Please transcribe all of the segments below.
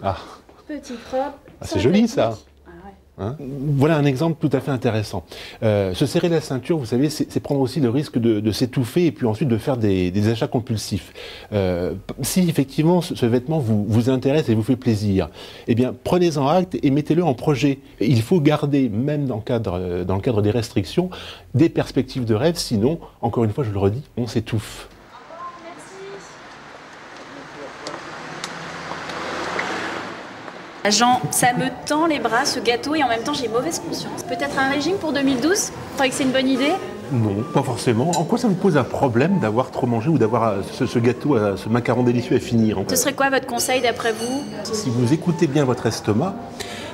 Ah, Petit propre. c'est joli ça. Ah ouais. Hein, voilà un exemple tout à fait intéressant. Se serrer la ceinture, vous savez, c'est prendre aussi le risque de s'étouffer et puis ensuite de faire des achats compulsifs. Si effectivement ce vêtement vous intéresse et vous fait plaisir, eh bien prenez-en acte et mettez-le en projet. Il faut garder, même dans le cadre des restrictions, des perspectives de rêve, sinon, encore une fois, je le redis, on s'étouffe. Jean, ça me tend les bras ce gâteau et en même temps j'ai mauvaise conscience. Peut-être un régime pour 2012? Vous croyez que c'est une bonne idée? Non, pas forcément. En quoi ça vous pose un problème d'avoir trop mangé ou d'avoir ce gâteau, ce macaron délicieux à finir? Ce serait quoi votre conseil d'après vous? Si vous écoutez bien votre estomac,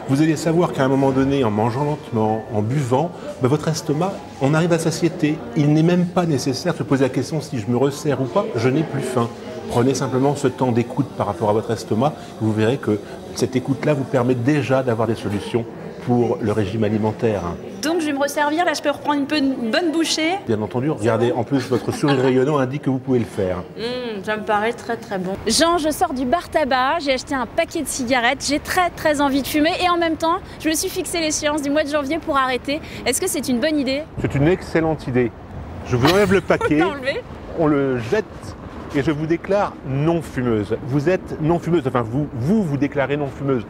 vous allez savoir qu'à un moment donné, en mangeant lentement, en buvant, votre estomac, on arrive à satiété. Il n'est même pas nécessaire de se poser la question si je me resserre ou pas, je n'ai plus faim. Prenez simplement ce temps d'écoute par rapport à votre estomac. Vous verrez que cette écoute-là vous permet déjà d'avoir des solutions pour le régime alimentaire. Donc je vais me resservir, là je peux reprendre une bonne bouchée? Bien entendu, regardez, en plus votre sourire rayonnant indique que vous pouvez le faire. Ça me paraît très très bon. Jean, je sors du bar tabac, j'ai acheté un paquet de cigarettes, j'ai très envie de fumer et en même temps, je me suis fixé l'échéance du mois de janvier pour arrêter. Est-ce que c'est une bonne idée? C'est une excellente idée. Je vous enlève le paquet, on le jette et je vous déclare non fumeuse. Vous êtes non fumeuse, enfin vous déclarez non fumeuse.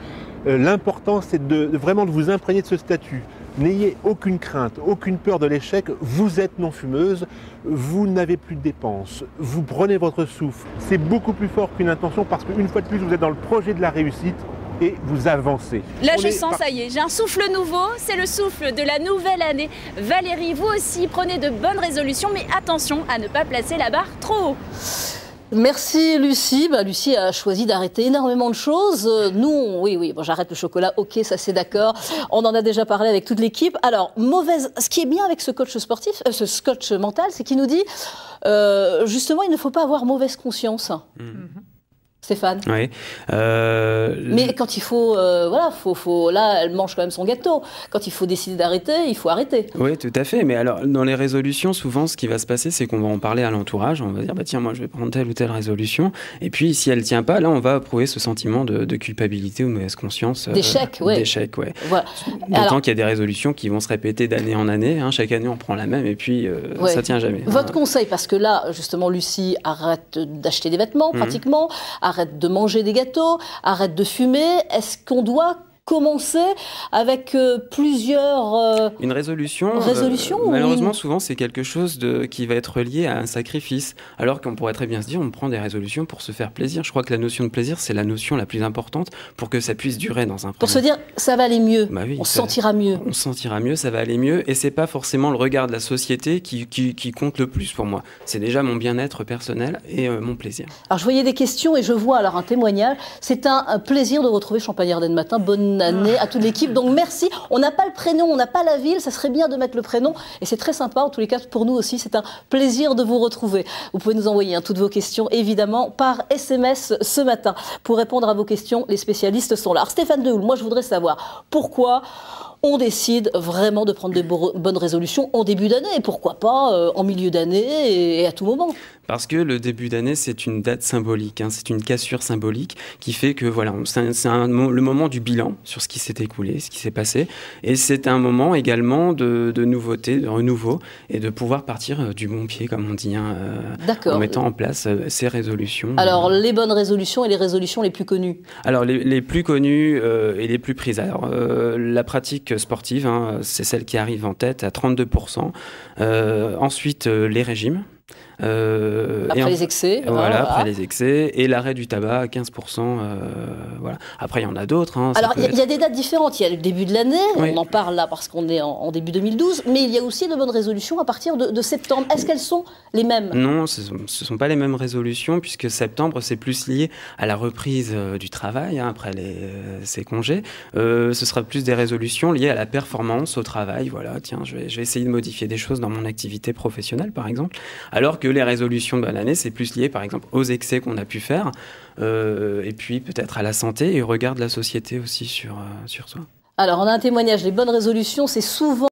L'important c'est vraiment de vous imprégner de ce statut. N'ayez aucune crainte, aucune peur de l'échec, vous êtes non fumeuse, vous n'avez plus de dépenses, vous prenez votre souffle. C'est beaucoup plus fort qu'une intention parce qu'une fois de plus vous êtes dans le projet de la réussite et vous avancez. Là je sens, ça y est, j'ai un souffle nouveau, c'est le souffle de la nouvelle année. Valérie, vous aussi, prenez de bonnes résolutions, mais attention à ne pas placer la barre trop haut. Merci Lucie. Lucie a choisi d'arrêter énormément de choses. Nous, oui, bon, j'arrête le chocolat, ok, ça c'est d'accord. On en a déjà parlé avec toute l'équipe. Alors, ce qui est bien avec ce coach sportif, ce coach mental, c'est qu'il nous dit, justement, il ne faut pas avoir mauvaise conscience. Stéphane. Oui. Mais quand il faut, là, elle mange quand même son gâteau. Quand il faut décider d'arrêter, il faut arrêter. Oui, tout à fait. Mais alors, dans les résolutions, souvent, ce qui va se passer, c'est qu'on va en parler à l'entourage. On va dire, tiens, moi, je vais prendre telle ou telle résolution. Et puis, si elle tient pas, là, on va éprouver ce sentiment de culpabilité ou de mauvaise conscience. D'échec, oui. D'échec, oui. Voilà. D'autant qu'il y a des résolutions qui vont se répéter d'année en année. Chaque année, on prend la même et puis ça tient jamais. Votre conseil, parce que là, justement, Lucie arrête d'acheter des vêtements, pratiquement, arrête de manger des gâteaux, arrête de fumer. Est-ce qu'on doit commencer avec plusieurs une résolution. Malheureusement, souvent, c'est quelque chose qui va être lié à un sacrifice. Alors qu'on pourrait très bien se dire, on prend des résolutions pour se faire plaisir. Je crois que la notion de plaisir, c'est la notion la plus importante pour que ça puisse durer dans un temps. Pour se dire, ça va aller mieux, oui, on se sentira mieux. On se sentira mieux, ça va aller mieux. Et c'est pas forcément le regard de la société qui compte le plus pour moi. C'est déjà mon bien-être personnel et mon plaisir. Alors, je voyais des questions et je vois alors un témoignage. C'est un plaisir de retrouver Champagne-Ardenne Matin. Bonne année à toute l'équipe. Donc merci. On n'a pas le prénom, on n'a pas la ville. Ça serait bien de mettre le prénom. Et c'est très sympa. En tous les cas, pour nous aussi, c'est un plaisir de vous retrouver. Vous pouvez nous envoyer toutes vos questions, évidemment, par SMS ce matin. Pour répondre à vos questions, les spécialistes sont là. Alors, Stéphane Dehoul, moi, je voudrais savoir pourquoi on décide vraiment de prendre de bonnes résolutions en début d'année. Et pourquoi pas en milieu d'année et à tout moment. Parce que le début d'année, c'est une date symbolique, c'est une cassure symbolique qui fait que voilà, c'est le moment du bilan sur ce qui s'est écoulé, ce qui s'est passé. Et c'est un moment également de nouveauté, de renouveau et de pouvoir partir du bon pied, comme on dit, en mettant en place ces résolutions. Alors, les bonnes résolutions et les résolutions les plus connues? Alors, les plus connues et les plus prises. Alors, la pratique sportive, c'est celle qui arrive en tête à 32%. Ensuite, les régimes. Après les excès. Voilà, après les excès. Et l'arrêt du tabac à 15%. Voilà. Après, il y en a d'autres. Alors, il y a des dates différentes. Il y a le début de l'année. Oui. On en parle là parce qu'on est en début 2012. Mais il y a aussi de bonnes résolutions à partir de septembre. Est-ce qu'elles sont les mêmes? Non, ce ne sont pas les mêmes résolutions puisque septembre, c'est plus lié à la reprise du travail après ces congés. Ce sera plus des résolutions liées à la performance au travail. Voilà, tiens, je vais essayer de modifier des choses dans mon activité professionnelle, par exemple. Alors que les résolutions de l'année, c'est plus lié, par exemple, aux excès qu'on a pu faire, et puis peut-être à la santé et au regard de la société aussi sur soi. Alors, on a un témoignage. Les bonnes résolutions, c'est souvent